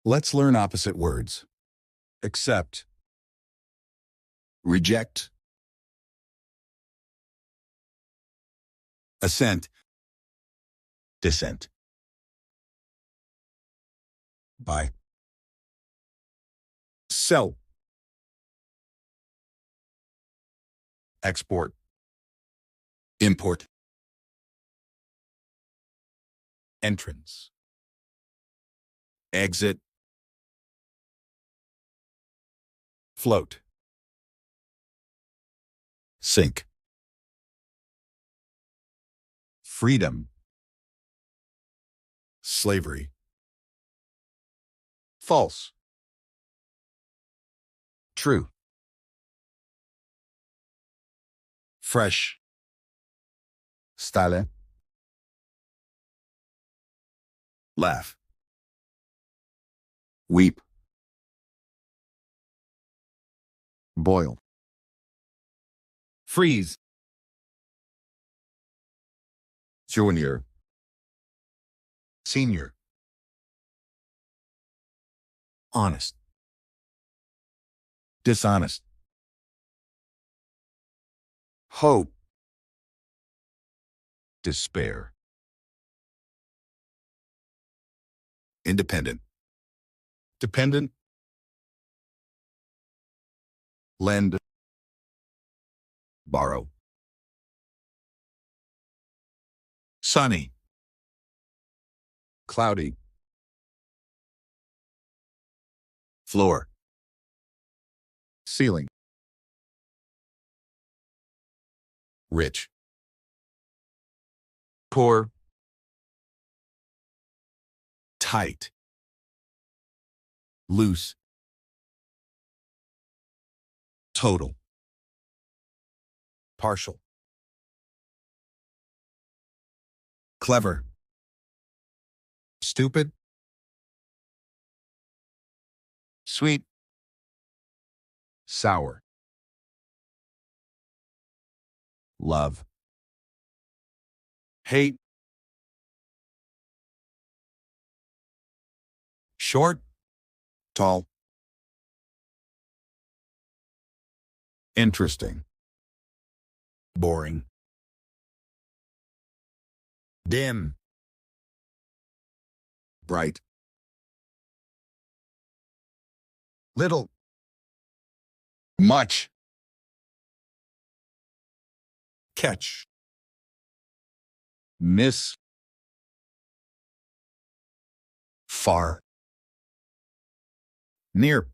Let's learn opposite words. Accept, Reject. assent, Dissent. buy, sell, export, Import. entrance, Exit. float, Sink. freedom, slavery, false, True. fresh, Style. laugh, Weep. boil, freeze, Junior. senior, honest, Dishonest. hope, despair, Independent. dependent, lend, Borrow. sunny, cloudy, Floor. ceiling, Rich. poor, tight, Loose. Total. partial, Clever. stupid, Sweet. sour, Love. hate, short, Tall. interesting, Boring. dim, Bright. little, much, catch, Miss. far, near,